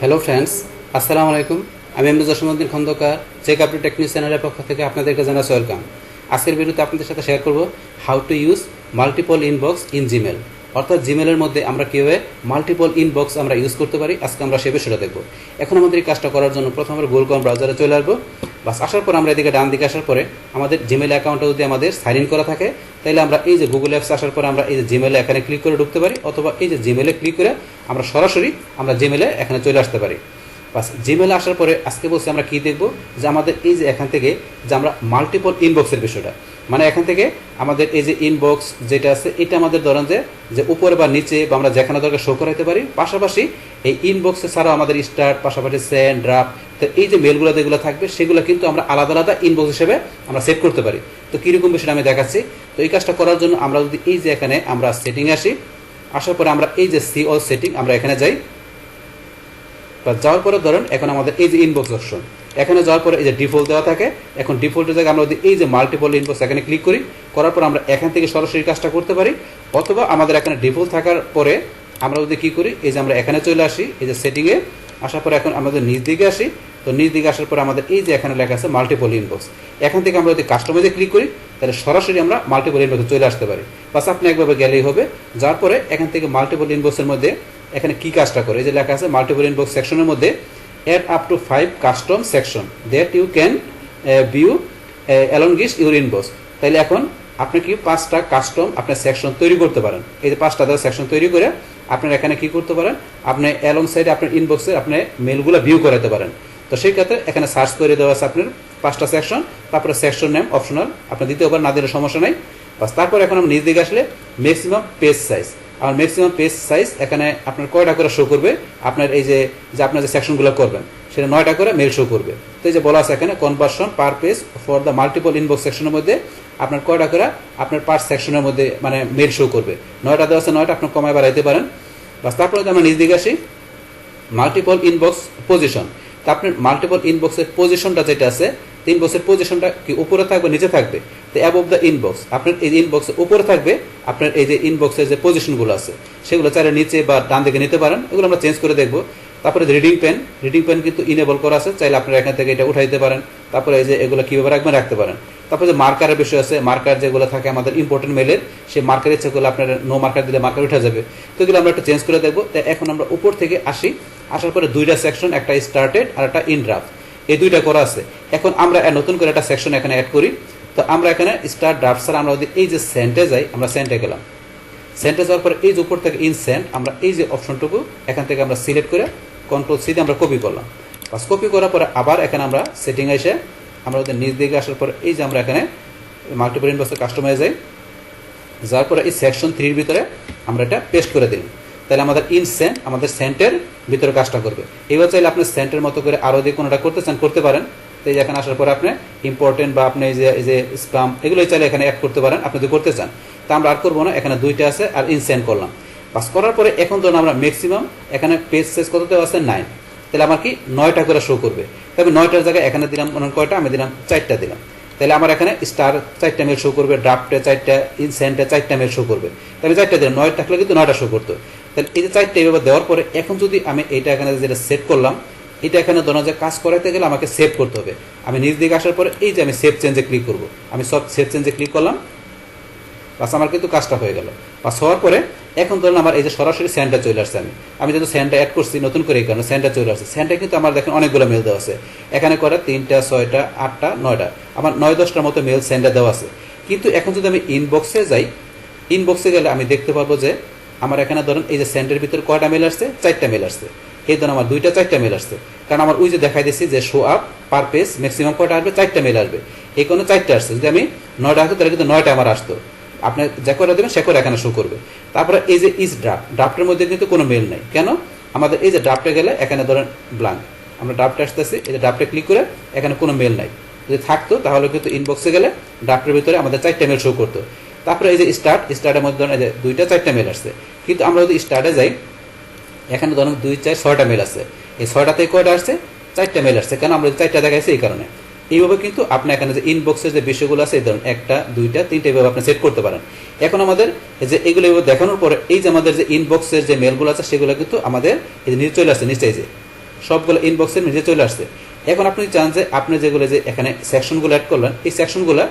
Hello friends, আসসালামু আলাইকুম। আমি MD Jasimuddin Khandakar check update technique চ্যানেলের পক্ষ থেকে আপনাদেরকে জানাচ্ছি ওয়েলকাম। আজকের ভিডিওতে আপনাদের সাথে শেয়ার করব how to use multiple inbox in Gmail, অর্থাৎ জিমেলের মধ্যে আমরা কীভাবে মাল্টিপল ইনবক্স আমরা ইউজ করতে পারি। আজকে আমরা সে বিষয়টা দেখব। এখন আমাদের এই কাজটা করার জন্য প্রথমে আমরা গুগল ক্রোম ব্রাউজারে চলে আসবো। বাস আসার পর আমরা এদিকে ডান দিকে আসার পরে আমাদের জিমেল অ্যাকাউন্টটা যদি আমাদের সাইন ইন করা থাকে, তাহলে আমরা এই যে গুগল অ্যাপস আসার পরে আমরা এই যে জিমেলে এখানে ক্লিক করে ঢুকতে পারি, অথবা এই যে জিমেলে ক্লিক করে আমরা সরাসরি আমরা জিমেলে এখানে চলে আসতে পারি। বাস জিমেলে আসার পরে আজকে বলছি আমরা কী দেখব, যে আমাদের এই যে এখান থেকে যে আমরা মাল্টিপল ইনবক্সের বিষয়টা, মানে এখান থেকে আমাদের এই যে ইনবক্স যেটা আছে এটা আমাদের ধরেন যে উপরে বা নিচে বা আমরা যেখানে দরকার শো করাইতে পারি। পাশাপাশি এই ইনবক্সে ছাড়াও আমাদের স্টার্ট, পাশাপাশি সেন্ড, ড্রাফট, তো এই যে মেলগুলো যেগুলো থাকবে সেগুলো কিন্তু আমরা আলাদা আলাদা ইনবক্স হিসেবে আমরা সেভ করতে পারি। তো কীরকম বিষয়টা আমি দেখাচ্ছি। তো এই কাজটা করার জন্য আমরা যদি এই যে এখানে আমরা সেটিংয়ে আসি, আসার পরে আমরা এই যে সি অল সেটিং আমরা এখানে যাই। যাওয়ার পরে ধরেন এখন আমাদের এই যে ইনবক্স অপশন, এখানে যাওয়ার পরে এই যে ডিফল্ট দেওয়া থাকে। এখন ডিফল্টের জায়গায় আমরা যদি এই যে মাল্টিপল ইনবক্স এখানে ক্লিক করি, করার পর আমরা এখান থেকে সরাসরি কাজটা করতে পারি। অথবা আমাদের এখানে ডিফল্ট থাকার পরে আমরা যদি কী করি, এই যে আমরা এখানে চলে আসি এই যে সেটিংয়ে, আসার পরে এখন আমাদের নিচ দিকে আসি। তো নিচ দিকে আসার পরে আমাদের এই যে এখানে লেখা আছে মাল্টিপল ইনবক্স, এখান থেকে আমরা যদি কাস্টমাইজে ক্লিক করি তাহলে সরাসরি আমরা মাল্টিপল ইনবক্সে চলে আসতে পারি। বাস আপনি একভাবে গেলেই হবে। যার পরে এখান থেকে মাল্টিপল ইনবক্সের মধ্যে এখানে কি কাজটা করে, এই যে লেখা আছে মাল্টিপল ইনবক্স সেকশনের মধ্যে add up to 5 custom section that you can view alongside your inbox. তাইলে এখন আপনি কি 5টা কাস্টম আপনার সেকশন তৈরি করতে পারেন। এই যে 5টা সেকশন তৈরি করে আপনার এখানে কি করতে পারেন, আপনি অ্যালং সাইডে আপনার ইনবক্সে আপনি মেলগুলো ভিউ করাতে পারেন। তো সেই ক্ষেত্রে এখানে সার্চ করে দেওয়া আছে আপনার 5টা সেকশন, তারপরে সেকশন নেম অপশনাল আপনি দিতেও পারেন, না দিলে সমস্যা নাই। বাস তারপর এখন আমরা নিজ দিকে আসলে ম্যাক্সিমাম পেজ সাইজ, আর ম্যাক্সিমাম পেজ সাইজ এখানে আপনার কয়টা করে শো করবে, আপনার এই যে আপনার যে সেকশনগুলো করবেন সেটা 9টা করে মেল শো করবে। তো এই যে বলা আছে এখানে conversion per page for the multiple inbox সেকশনের মধ্যে আপনার কয়টা করে আপনার পার সেকশনের মধ্যে মানে মেল শো করবে। 9টা দেওয়া আছে, 9টা আপনি কমায় বাড়াইতে পারেন। বাস তারপরে আমরা নিজ দিকে আসি মাল্টিপল ইনবক্স পজিশন। তা আপনার মাল্টিপল ইনবক্সের পজিশনটা যেটা আছে, ইনবক্সের পজিশনটা কি উপরে থাকবে নিচে থাকবে, তো অ্যাবভ দ্য ইনবক্স আপনার এই ইনবক্সের উপরে থাকবে আপনার এই যে ইনবক্সের যে পজিশনগুলো আছে সেগুলো চাইলে নিচে বা ডান দিকে নিতে পারেন, এগুলো আমরা চেঞ্জ করে দেখবো। তারপরে রিডিং পেন কিন্তু ইনেবল করা আছে, চাইলে আপনারা এখান থেকে এটা উঠাইতে পারেন। তারপরে এই যে এগুলো কীভাবে রাখবেন রাখতে পারেন। তারপরে যে মার্কারের বিষয় আছে, মার্কার যেগুলো থাকে আমাদের ইম্পর্টেন্ট মেলের, সেই মার্কার ইচ্ছে করলে আপনার নো মার্কার দিলে মার্কার উঠে যাবে। তো এগুলো আমরা একটু চেঞ্জ করে দেখবো। তো এখন আমরা উপর থেকে আসি, আসার পরে 2টা সেকশন, একটা স্টার্টেড আর একটা ইন ড্রাফট, এই 2টা করা আছে। এখন আমরা নতুন করে একটা সেকশন এখানে অ্যাড করি। তো আমরা এখানে স্টার্ট ড্রাফট ছাড়া আমরা যদি এই যে সেন্টে যাই, আমরা সেন্টে গেলাম। সেন্টে যাওয়ার পরে এই যে উপর থেকে ইন সেন্ট আমরা এই যে অপশনটুকু এখান থেকে আমরা সিলেক্ট করে কন্ট্রোল সি দিয়ে আমরা কপি করলাম। বাস কপি করার পরে আবার এখানে আমরা সেটিং এসে আমরা ওদের নিচ দিকে আসার পরে এই যে আমরা এখানে মাল্টিপল ইনবক্সে কাস্টমাইজ যাই, যাওয়ার পরে এই সেকশন 3-র ভিতরে আমরা এটা পেস্ট করে দিলাম। তাহলে আমাদের ইন সেন্ট আমাদের সেন্টের ভিতরে কাজটা করবে। এবার চাইলে আপনি সেন্টের মতো করে আরও যে কোনোটা করতে চান করতে পারেন। তো এই যে এখানে আসার পরে আপনি ইম্পর্টেন্ট বা আপনি এই যে স্প্যাম এগুলোই চাইলে এখানে অ্যাড করতে পারেন আপনি যদি করতে চান। তা আমরা আর করবো না, এখানে 2টা আছে আর ইন সেন্ট করলাম। পাস করার পরে এখন ধরুন আমরা ম্যাক্সিমাম এখানে পেজ সাইজ কত দেওয়া আছে 9, তাহলে আমার কি 9টা করে শো করবে। তবে 9টার জায়গায় এখানে দিলাম কয়টা, আমি দিলাম 4টা দিলাম। তাহলে আমার এখানে স্টার 4টা মেল শো করবে, ড্রাফটে 4টা, ইনসেন্টে 4টা মেল শো করবে। তাহলে 4টা দিলাম, 9 থাকলে কিন্তু 9টা শো করতো। তাহলে এই যে 4টা এইভাবে দেওয়ার পরে এখন যদি আমি এইটা এখানে যেটা সেট করলাম, এটা এখানে ধরুন যে কাজ করাতে গেলে আমাকে সেভ করতে হবে। আমি নিজ দিকে আসার পরে এই যে আমি সেভ চেঞ্জে ক্লিক করব, আমি সব সেভ চেঞ্জে ক্লিক করলাম। বাস আমার কিন্তু কাজটা হয়ে গেল। বাস হওয়ার পরে এখন ধরুন আমার এই যে সরাসরি সেন্টার চলে আসছে, আমি যেহেতু সেন্টার অ্যাড করছি নতুন করে এই কারণে সেন্টার চলে আসছে। সেন্টার কিন্তু আমার দেখেন অনেকগুলো মেল দেওয়া আছে, এখানে করে 3টা, 6টা, 8টা, 9টা, আমার 9-10টার মতো মেল সেন্টার দেওয়া আছে। কিন্তু এখন যদি আমি ইনবক্সে যাই, ইনবক্সে গেলে আমি দেখতে পারবো যে আমার এখানে ধরুন এই যে সেন্টারের ভিতরে কয়টা মেল আসছে, 4টা মেল আসছে। এই ধরুন আমার 2টা 4টা মেল আসছে, কারণ আমার ওই যে দেখাই দিচ্ছি যে show up per page maximum কয়টা আসবে, 4টা মেল আসবে। এই কোনো 4টা আসছে, যদি আমি 9টা আসতো তাহলে কিন্তু 9টা আমার আসতো। আপনি যে করে দেবেন সে করে এখানে শো করবে। তারপরে এই যে ইস ড্রাফটের মধ্যে কিন্তু কোনো মেল নেই, কেন আমাদের এই যে ড্রাফটে গেলে এখানে ধরেন ব্ল্যাঙ্ক, আমরা ড্রাফটে আসতেছি, এই যে ড্রাফটে ক্লিক করে এখানে কোনো মেল নাই। যদি থাকতো তাহলে কিন্তু ইনবক্সে গেলে ড্রাফটের ভিতরে আমাদের 4টা মেল শো করতো। তারপরে এই যে স্টার্টের মধ্যে ধরেন এই যে 2টা 4টা মেল আসছে। কিন্তু আমরা যদি স্টার্টে যাই, এখানে ধরেন 2, 4, 6টা মেল আছে। এই 6টাতে কয়টা আসছে, 4টা মেল আসছে, কেন আমরা 4টা দেখাইছি এই কারণে। এইভাবে কিন্তু আপনি এখানে যে ইনবক্সের যে বিষয়গুলো আছে, এই ধরুন 1টা, 2টা, 3টা এইভাবে আপনি সেট করতে পারেন। এখন আমাদের যে এগুলো দেখানোর পরে এই যে আমাদের যে ইনবক্সের যে মেলগুলো আছে সেগুলো কিন্তু আমাদের এই যে নিচে চলে আসছে, নিচে যে সবগুলো ইনবক্সের নিচে চলে আসছে। এখন আপনি চান যে আপনি যেগুলো যে এখানে সেকশনগুলো অ্যাড করলেন, এই সেকশনগুলো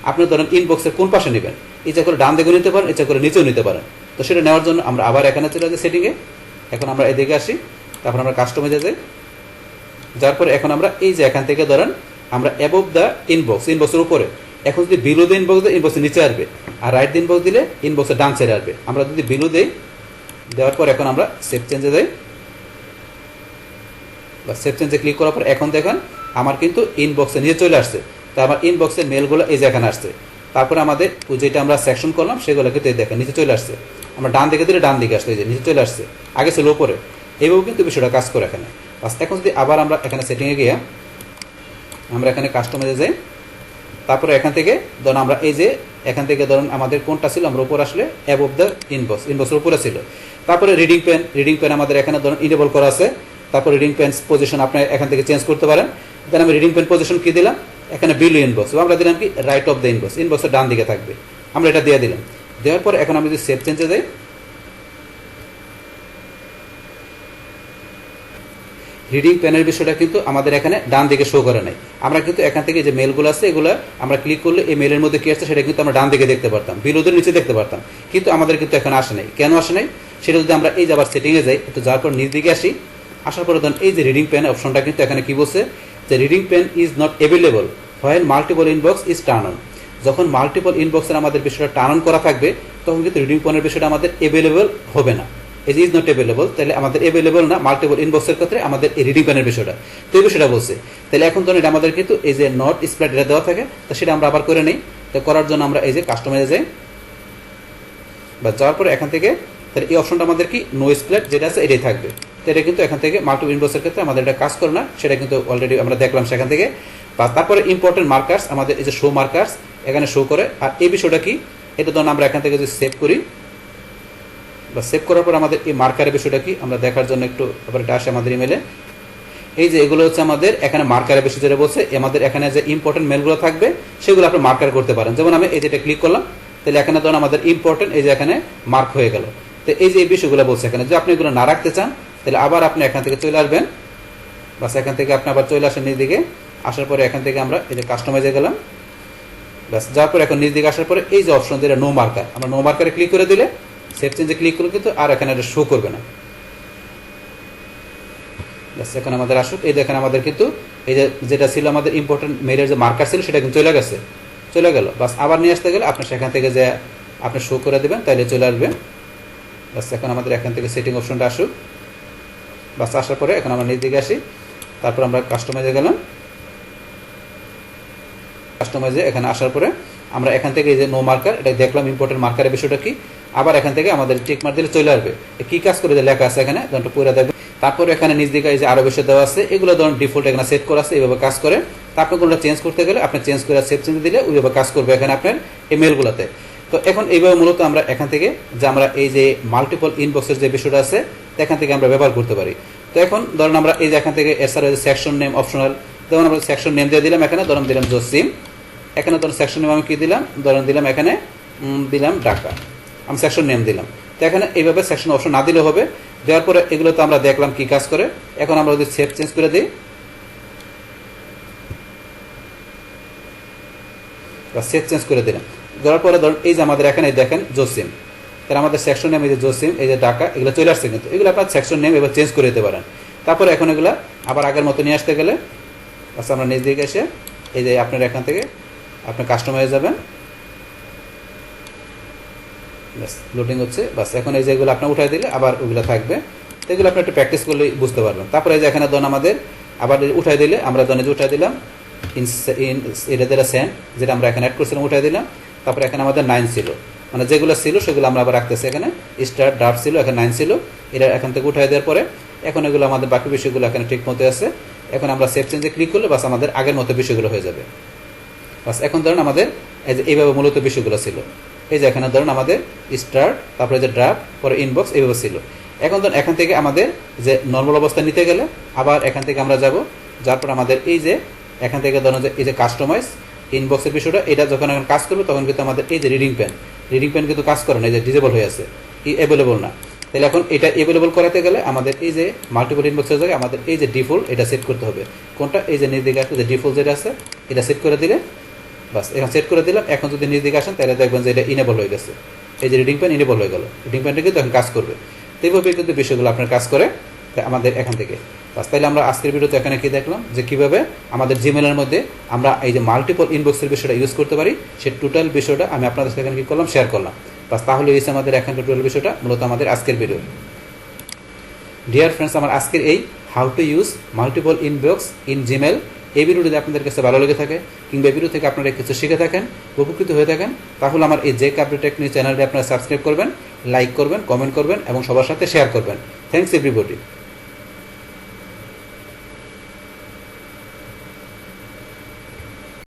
আপনি ধরেন ইনবক্সের কোন পাশে নেবেন, ইচ্ছা করে ডান দিকেও নিতে পারেন, ইচ্ছা করে নিচেও নিতে পারেন। তো সেটা নেওয়ার জন্য আমরা আবার এখানে চলে যাই সেটিংয়ে, এখন আমরা এদিকে আসি, তারপর আমরা কাস্টমাইজে যাই, যার পরে এখন আমরা এই যে এখান থেকে ধরেন আমরা অ্যাবভ দ্য ইনবক্সের উপরে, এখন যদি বিলো দ্য ইনবক্স দেয় ইনবক্সের নিচে আসবে, আর রাইট দ্য ইনবক্স দিলে ইনবক্সের ডান সাইডে আসবে। আমরা যদি বিলো দেই, দেওয়ার পর এখন আমরা সেভ চেঞ্জে যাই, বা সেভ চেঞ্জে ক্লিক করার পর এখন দেখেন আমার কিন্তু ইনবক্সে নিচে চলে আসছে। তো আমার ইনবক্সের মেলগুলো এই যে এখানে আসছে, তারপরে আমাদের যেটা আমরা সেকশন করলাম সেগুলো কিন্তু দেখেন নিচে চলে আসছে। আমরা ডান দিকে দিলে ডান দিকে আসছে, এই যে নিচে চলে আসছে, আগে ছিল উপরে। এইভাবে কিন্তু বিষয়টা কাজ করে এখানে। এখন যদি আবার আমরা এখানে সেটিংয়ে গিয়ে আমরা এখানে কাস্টমাইজে যাই, তারপরে এখান থেকে ধরুন আমরা এই যে এখান থেকে ধরুন আমাদের কোনটা ছিল, আমরা উপর আসলে অ্যাবভ দ্য ইনবক্সের উপরে ছিল। তারপরে রিডিং পেন আমাদের এখানে ধরুন ইনেবল করা আছে। তারপর রিডিং পেন পজিশন আপনি এখান থেকে চেঞ্জ করতে পারেন। দেন আমি রিডিং পেন পজিশন কি দিলাম, এখানে বিলো ইনবক্স, আমরা দিলাম কি রাইট অফ দ্য ইনবক্সের ডান দিকে থাকবে, আমরা এটা দিয়ে দিলাম। দেওয়ার পর এখন আমি যদি সেভ চেঞ্জে যাই, রিডিং পেনের বিষয়টা কিন্তু আমাদের এখানে ডান দিকে শো করে নাই। আমরা কিন্তু এখান থেকে যে মেলগুলো আছে এগুলো আমরা ক্লিক করলে এই মেলের মধ্যে কি আসছে সেটা কিন্তু আমরা ডান দিকে দেখতে পারতাম, বিলোদের নিচে দেখতে পারতাম, কিন্তু আমাদের কিন্তু এখন আসে নাই। কেন আসে নাই সেটা যদি আমরা এই যে আবার সেটিংয়ে যাই, একটু যাওয়ার পর নিচ দিকে আসি, আসার পরে ধরুন এই যে রিডিং পেন অপশনটা কিন্তু এখানে কি বলছে যে reading pane is not available when multiple inbox is turn on. যখন মাল্টিপল ইনবক্সের আমাদের বিষয়টা টার্ন অন করা থাকবে তখন কিন্তু রিডিং পেনের বিষয়টা আমাদের অ্যাভেলেবল হবে না। এই যে ইজ নট অ্যাভেলেবল, তাহলে আমাদের অ্যাভেলেবল না মাল্টিপল ইনবক্সের ক্ষেত্রে আমাদের এই রিডিং পেনের বিষয়টা, তো এই বিষয়টা বলছে। তাহলে এখন ধরুন এটা আমাদের কিন্তু এই যে নট স্প্লিট এটা দেওয়া থাকে, তো সেটা আমরা আবার করে নিই। তো করার জন্য আমরা এই যে কাস্টমাইজে যাই, বা যাওয়ার পরে এখান থেকে তাহলে এই অপশনটা আমাদের কি নো স্প্লিট যেটা আছে এটাই থাকবে। তো এটা কিন্তু এখান থেকে মাল্টিপল ইনবক্সের ক্ষেত্রে আমাদের এটা কাজ করে না, সেটা কিন্তু অলরেডি আমরা দেখলাম সেখান থেকে। বা তারপরে ইম্পর্টেন্ট মার্কার্স আমাদের এই যে শো মার্কার্স এখানে শো করে। আর এই বিষয়টা কি, এটা ধরুন আমরা এখান থেকে যদি সেভ করি, বা সেভ করার পর আমাদের এই মার্কারের বিষয়টা কি আমরা দেখার জন্য একটু আবার এটা আসে আমাদের ইমেলে। এই যে এগুলো হচ্ছে আমাদের এখানে মার্কারের বিষয় যেটা বলছে, আমাদের এখানে যে ইম্পর্টেন্ট মেলগুলো থাকবে সেগুলো আপনি মার্কার করতে পারেন। যেমন আমি এই যেটা ক্লিক করলাম, তাহলে এখানে ধরুন আমাদের ইম্পর্টেন্ট এই যে এখানে মার্ক হয়ে গেল। তো এই যে এই বিষয়গুলো বলছে এখানে, যদি আপনি এগুলো না রাখতে চান তাহলে আবার আপনি এখান থেকে চলে আসবেন, বাস এখান থেকে আপনি আবার চলে আসেন নিজ দিকে। আসার পরে এখান থেকে আমরা এই যে কাস্টমাইজে গেলাম, ব্যাস যাওয়ার পরে এখন নিজ দিকে আসার পরে এই যে অপশন যেটা নো মার্কার, আমরা নো মার্কারে ক্লিক করে দিলে সেভ চেঞ্জে ক্লিক করলে কিন্তু আর এখানে এটা শো করবে না। ব্যাস এখন আমাদের আসুক, এই দেখেন আমাদের কিন্তু এই যে যেটা ছিল আমাদের ইম্পর্টেন্ট মেলের যে মার্কার ছিল সেটা কিন্তু চলে গেল। বাস আবার নিয়ে আসতে গেলে আপনি সেখান থেকে যে আপনি শো করে দেবেন তাহলে চলে আসবে। বাস এখন আমাদের এখান থেকে সেটিং অপশনটা আসুক, বাস আসার পরে এখন আমরা নিজ দিকে আসি, তারপর আমরা কাস্টমাইজে গেলাম। কাস্টমাইজে এখানে আসার পরে আমরা এখান থেকে এই যে নো মার্কার এটা দেখলাম ইম্পর্টেন্ট মার্কারের বিষয়টা কি, আবার এখান থেকে আমাদের টিক মার্ক দিলে চলে আসবে। কি কাজ করে যে লেখা আছে এখানে ধরুন পুরো দেখবেন। তারপরে এখানে নিজ দিকে এই যে আরো বিষয় দেওয়া আছে, এগুলো ধরুন ডিফল্ট এখানে সেট করা আছে, এইভাবে কাজ করে। তারপরে কোনটা চেঞ্জ করতে গেলে আপনি চেঞ্জ করে সেভ চেঞ্জ দিলে ওইভাবে কাজ করবে এখানে আপনার এই মেলগুলোতে। তো এখন এইভাবে মূলত আমরা এখান থেকে যে আমরা এই যে মাল্টিপল ইনবক্সের যে বিষয়টা আছে এখান থেকে আমরা ব্যবহার করতে পারি। তো এখন ধরুন আমরা এই যে এখান থেকে এছাড়া সেকশন নেম অপশনাল, যেমন আমরা সেকশন নেম দিয়ে দিলাম, এখানে ধরুন দিলাম জসিম, এখানে ধরুন সেকশন নেম আমি কি দিলাম, ধরুন দিলাম এখানে দিলাম ঢাকা, আমি সেকশন নেম দিলাম। তো এখানে এইভাবে সেকশন অপশন না দিলে হবে। দেওয়ার পরে এগুলো তো আমরা দেখলাম কি কাজ করে। এখন আমরা যদি সেভ চেঞ্জ করে দিই বা সেভ চেঞ্জ করে দিলাম, দেওয়ার পরে ধরুন এই যে আমাদের এখানে দেখেন জসিম, তাহলে আমাদের সেকশন নেম এই যে জসিম, এই যে ঢাকা, এগুলো চলে আসছে। কিন্তু এগুলো আপনার সেকশন নেম এবার চেঞ্জ করে দিতে পারেন। তারপরে এখন এগুলো আবার আগের মতো নিয়ে আসতে গেলে আচ্ছা আমরা নিজ দিকে এসে এই যে আপনার এখান থেকে আপনি কাস্টমাইজ যাবেন, বাস লোডিং হচ্ছে। বাস এখন এই যেগুলো আপনার উঠাই দিলে আবার ওগুলো থাকবে, তো এগুলো আপনি একটু প্র্যাকটিস করলে বুঝতে পারবেন। তারপরে এই যে এখানে ধরুন আমাদের আবার উঠাই দিলে আমরা ধরুন যে উঠাই দিলাম এটা যেটা সেন্ড যেটা আমরা এখানে অ্যাড করছিলাম উঠাই দিলাম। তারপরে এখানে আমাদের 9 ছিল, মানে যেগুলো ছিল সেগুলো আমরা আবার রাখতেছি। এখানে স্টার ড্রাফট ছিল, এখানে 9 ছিল, এটা এখান থেকে উঠাই দেওয়ার পরে এখন এগুলো আমাদের বাকি বিষয়গুলো এখানে ঠিক মতো আছে। এখন আমরা সেভ চেঞ্জে ক্লিক করলে বাস আমাদের আগের মতো বিষয়গুলো হয়ে যাবে। বাস এখন ধরুন আমাদের এই যে এইভাবে মূলত বিষয়গুলো ছিল, এই যে এখানে ধরুন আমাদের স্টার, তারপরে যে ড্রাফট, পরে ইনবক্স, এইভাবে ছিল। এখন ধরুন এখান থেকে আমাদের যে নর্মাল অবস্থা নিতে গেলে আবার এখান থেকে আমরা যাব, যার পর আমাদের এই যে এখান থেকে ধরুন যে এই যে কাস্টমাইজ ইনবক্সের বিষয়টা, এটা যখন এখন কাজ করবে তখন কিন্তু আমাদের এই যে রিডিং পেন কিন্তু কাজ করে না, এই যে ডিজেবল হয়ে আছে, অ্যাভেলেবল না। তাহলে এখন এটা অ্যাভেলেবল করাতে গেলে আমাদের এই যে মাল্টিপল ইনবক্সের জায়গায় আমাদের এই যে ডিফল্ট এটা সেট করতে হবে। কোনটা? এই যে নিজ দিকে আসলে যে ডিফল্ট যেটা আছে এটা সেট করে দিলে বাস, এখন সেট করে দিলাম। এখন যদি নিজ দিকে আসেন তাহলে দেখবেন যে এটা ইনেবল হয়ে গেছে, এই যে রিডিং প্যান ইনেবল হয়ে গেল। রিডিং প্যানটা কিন্তু এখন কাজ করবে। তো এইভাবে কিন্তু বিষয়গুলো আপনার কাজ করে আমাদের এখান থেকে। বাস, তাহলে আমরা আজকের ভিডিওতে এখানে কি দেখলাম যে কীভাবে আমাদের জিমেলের মধ্যে আমরা এই যে মাল্টিপল ইনবক্সের বিষয়টা ইউজ করতে পারি, সে টোটাল বিষয়টা আমি আপনাদের সাথে এখানে কী করলাম, শেয়ার করলাম। বাস, তাহলে হয়েছে আমাদের এখানে টোটাল বিষয়টা মূলত আমাদের আজকের ভিডিও। ডিয়ার ফ্রেন্ডস, আমার আজকের এই how to use multiple inbox in Gmail এই ভিডিও যদি আপনাদের কাছে ভালো লেগে থাকে কিংবা এই ভিডিও থেকে আপনারা কিছু শিখে থাকেন, উপকৃত হয়ে থাকেন, তাহলে আমার এই জেক আপডেট টেকনিক চ্যানেলটি আপনারা সাবস্ক্রাইব করবেন, লাইক করবেন, কমেন্ট করবেন এবং সবার সাথে শেয়ার করবেন। Thanks everybody.